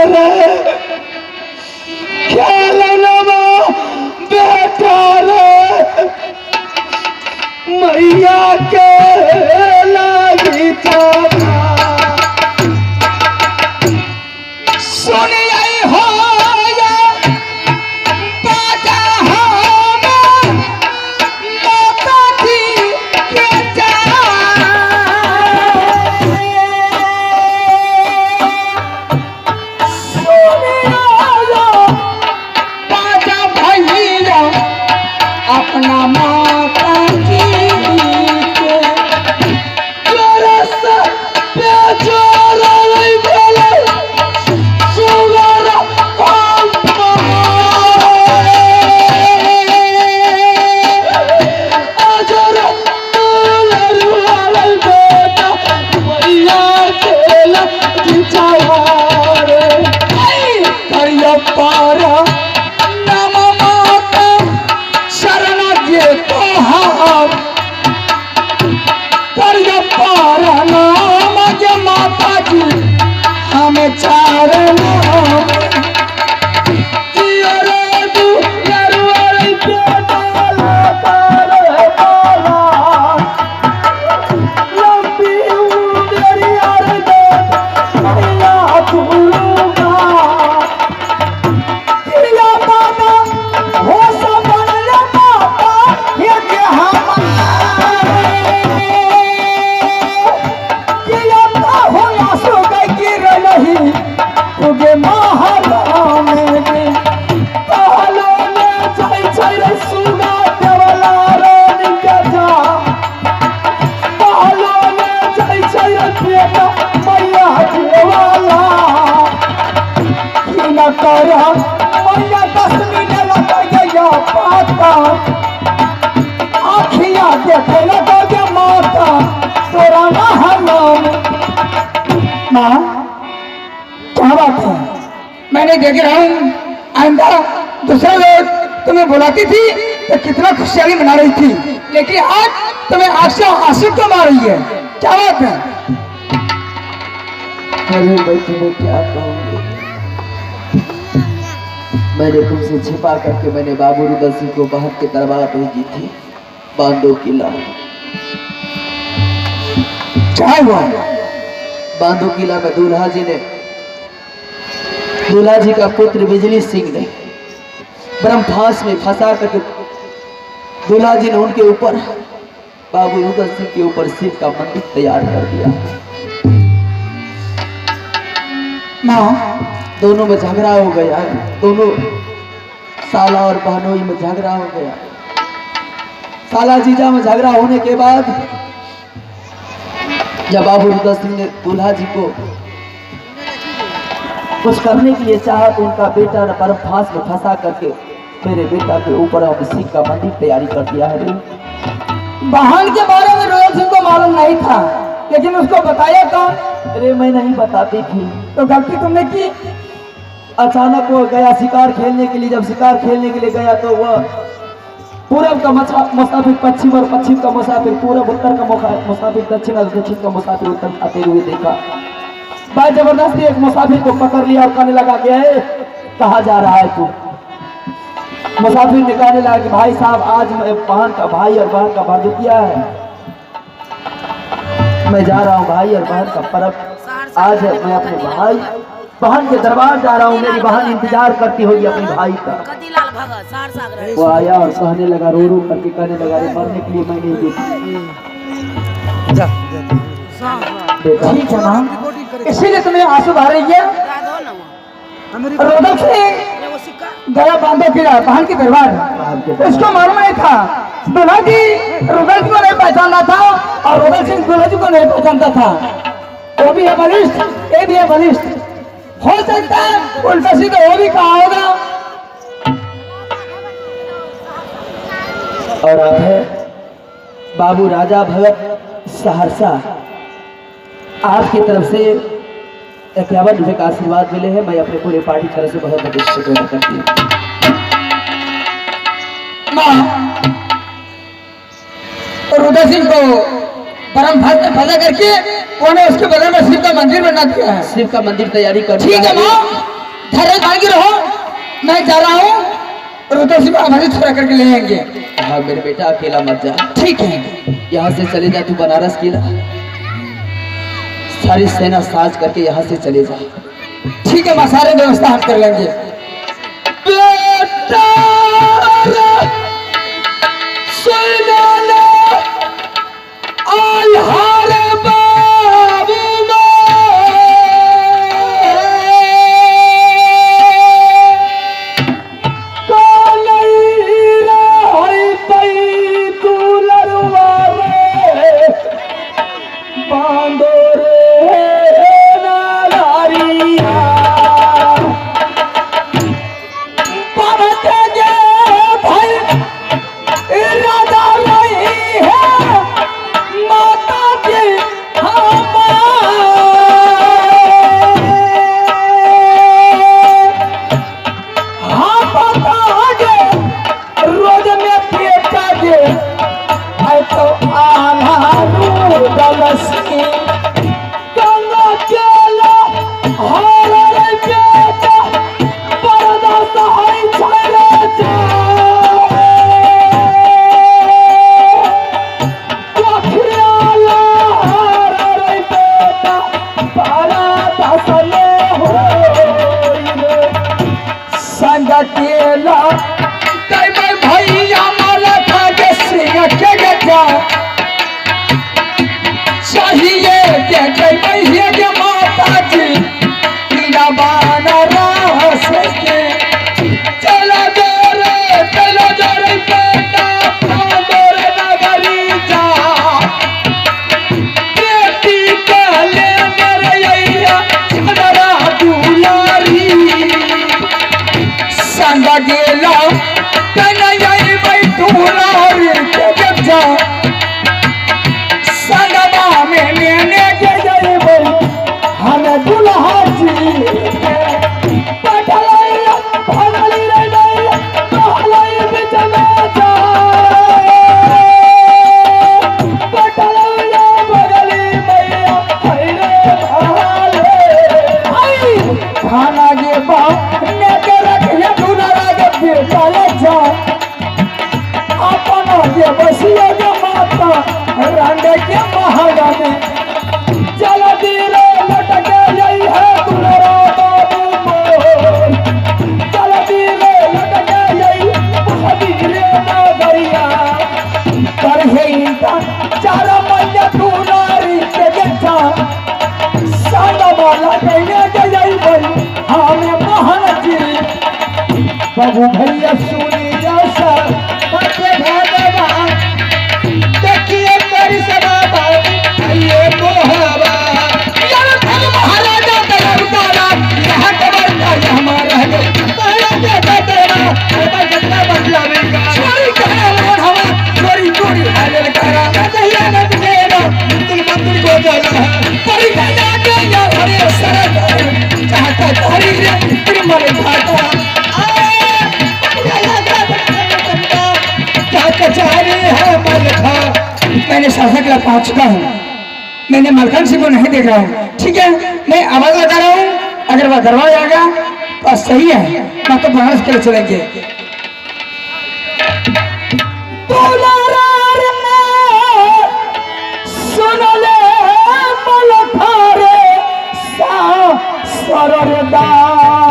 रे खेलनवा बेटा रे मैया के लागी थामा सुनिए हो अपना माता की आखियां देखे लगोगे माता तोरा नाम। माँ क्या बात है? मैंने देख रहा हूँ आइंदा दूसरा लोग तुम्हें बुलाती थी तो कितना खुशहाली मना रही थी, लेकिन आज तुम्हें आंसू क्यों मार रही है? क्या बात है? अरे भाई तुम्हें क्या कहूँगी, मैंने तुमसे छिपा करके मैंने बाबू रुदल सिंह को बाहर के दरबार भेजी थी बांदो किला। क्या हुआ? बांदो किला में दूल्हा जी का पुत्र बिजली सिंह ने ब्रह्मफांस में फंसा करके दूल्हा जी ने उनके ऊपर बाबू रुदल सिंह के ऊपर शिव का मंदिर तैयार कर दिया। माँ दोनों में झगड़ा हो गया, दोनों साला और बहनोई में झगड़ा हो गया। साला जीजा में झगड़ा होने के बाद जब बाबू रुदल सिंह ने दूल्हा जी को कुछ करने के लिए चाहा तो उनका बेटा ने ब्रह्मफांस में फंसा करके मेरे बेटा के ऊपर शिव का मंदिर तैयारी कर दिया है। बहन के बारे में रुदल सिंह को मालूम नहीं था, लेकिन उसको बताया कौन? अरे मैं नहीं बताती थी। तो गलती तुमने की। अचानक वो गया शिकार खेलने के लिए, जब शिकार खेलने के लिए गया तो वह पूरब का मुसाफिर पश्चिम और पश्चिम का मुसाफिर पूरब, उत्तर का मुसाफिर दक्षिण और दक्षिण का मुसाफिर उत्तर आते हुए देखा। भाई जबरदस्ती एक मुसाफिर को पकड़ लिया और कहने लगा कि कहाँ जा रहा है तू? मुसाफिर ने कहने लगा कि भाई साहब आज बहन का भाई और बहन का भरदुतिया है, मैं जा रहा हूँ भाई और बहन का पर्व आज है, मैं अपने भाई बहन के दरबार जा रहा हूँ, मेरी बहन इंतजार करती होगी अपने भाई का। वो आया और कहने लगा रो रो करके कहने लगा रे मरने के लिए मैं नहीं देती। ठीक है माँ, इसीलिए तुम्हें आंसू बहा रही है। रुदल सिंह गया बांधो किला बहन के दरबार, उसको मालूम नहीं था दूल्हा जी रुदल सिंह को नहीं पहचानता था और रुदल सिंह दूल्हा जी को नहीं पहचानता था। वो भी है बलिष्ठ, ये भी है बलिष्ठ, हो सकता है उल्टा सीधा वो भी कहा होगा। और अब है बाबू राजा भगत सहरसा, आपकी तरफ से 51 रुपये का आशीर्वाद मिले हैं। मैं अपने पूरे पार्टी की तरफ से बहुत बहुत शुक्रिया करती हूँ। रुदल सिंह को परम भक्त ने फंसा करके उन्होंने उसके बदल में शिव का मंदिर बना दिया है। शिव का मंदिर तैयारी कर ठीक है माँ, धैर्य बाकी रहो, मैं जा रहा हूँ, रुद्र को हमारे छोड़ा करके ले आएंगे। हाँ मेरे बेटा, अकेला मत जा। ठीक है, यहाँ से चले जा तू बनारस किला, सारी सेना साज करके यहाँ से चले जा। ठीक है माँ, सारे व्यवस्था हम कर लेंगे। बेटा बाबू भैया सुनी जैसा देखिए मेरी सभा ये मोहबा महाराजा तेरा उतारा यहाँ कबरता हमारा महाराजा तेरा कितना बदला मिलेगा चोरी कहना मन हवा चोरी चोरी हाले करा चाहिए न तेरा तुम मंदिर को जाना परी गया गया हरे सरद चाहता तारी रे तेरे मरे खाता मैंने शासक ला पहुंच चुका हूँ, मैंने मलखन सिंह को नहीं देख रहा हूँ। ठीक है, मैं आवाज लगा रहा हूँ, अगर वह दरबार आ गया तो सही है, मैं तो बनारस के लिए चलेंगे। सुन ले मलखारे बाबू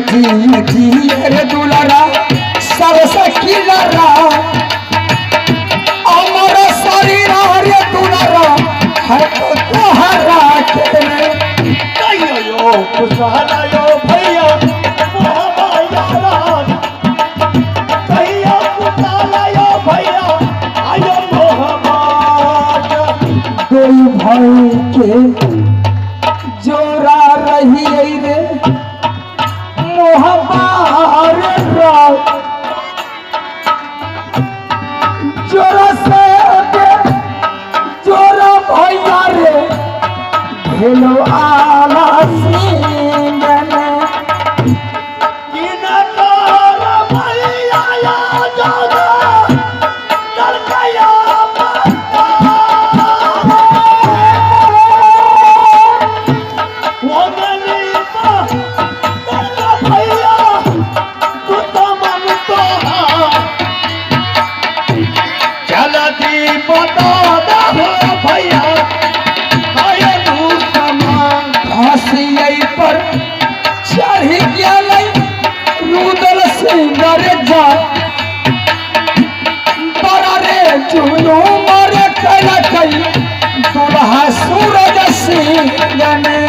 की रे दुलारा सबसे किलारा अमर शरीर रे दुलारा है तो तोहरा खेले कहियो कुशलायो भैया मोहमाया कहियो कुशलायो भैया आयो मोहम्मद कोई भाई के जोरा रही रे मोहबार जोरा से जोरा भैया रे भेलो आला सिंह ने किना तोर भैया या जागा लड़कया वो गरीबा तेरा भैया तू तो मन तो चला दी बता दे भैया आया तू समान हंसियाई पर चढ़ी गया रुदल सिंह रे जा बड़ा रे जुनू मरे कला कई दुल्हा सूरज सिंह ने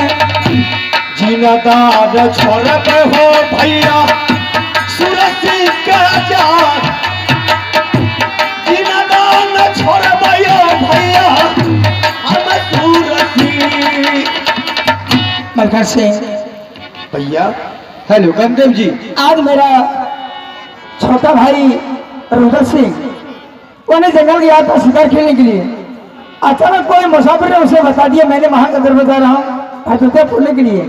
जिनदार छोड़ पे हो भैया सुरती का जा जिनदार छोड़ भैया हम सूरती मलखर सिंह भैया हेलो गंदेव जी आज मेरा छोटा भाई रुदल सिंह उन्हें जंगल गया था शिकार खेलने के लिए। अचानक कोई मुसाफिर ने उसे बता दिया मैंने वहां का दरबार जा रहा हूँ हजरत फूलने के लिए।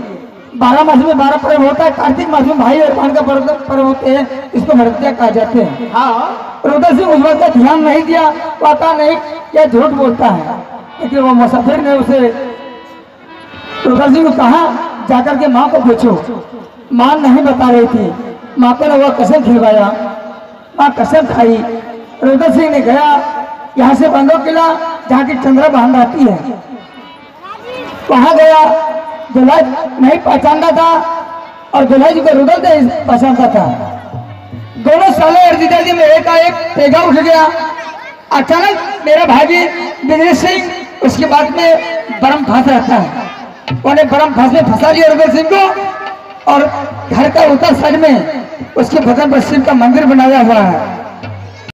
12 मास में 12 पर्व होता है। कार्तिक मास में भाई और बहन का पर्व होते हैं, इसको भरतिया कहा जाते हैं। हाँ रुदल सिंह उस वक्त ध्यान नहीं दिया, पता नहीं क्या झूठ बोलता है, लेकिन वो मुसाफिर ने उसे रुदल सिंह को कहा जाकर के माँ को पूछो। माँ नहीं बता रही थी, माँ को ने वह कसम खिलवाया, माँ कसम खाई। रुदल सिंह ने गया यहाँ से बंदो किला जहाँ की चंद्रा बहन रहती है, वहां गया। दुल्हा नहीं पहचानता था और दुल्हा जी को रुदल नहीं पहचानता था। दोनों साले अर्जिताजी में एक तेगा उठ गया। अचानक मेरा भाई बिजली सिंह उसके बाद में बरम फांस रहता है, उन्हें बरम फांस में फंसा लिया रुदल सिंह को। और घर का उत्तर साइड में उसके भगवान पर शिव का मंदिर बनाया हुआ है।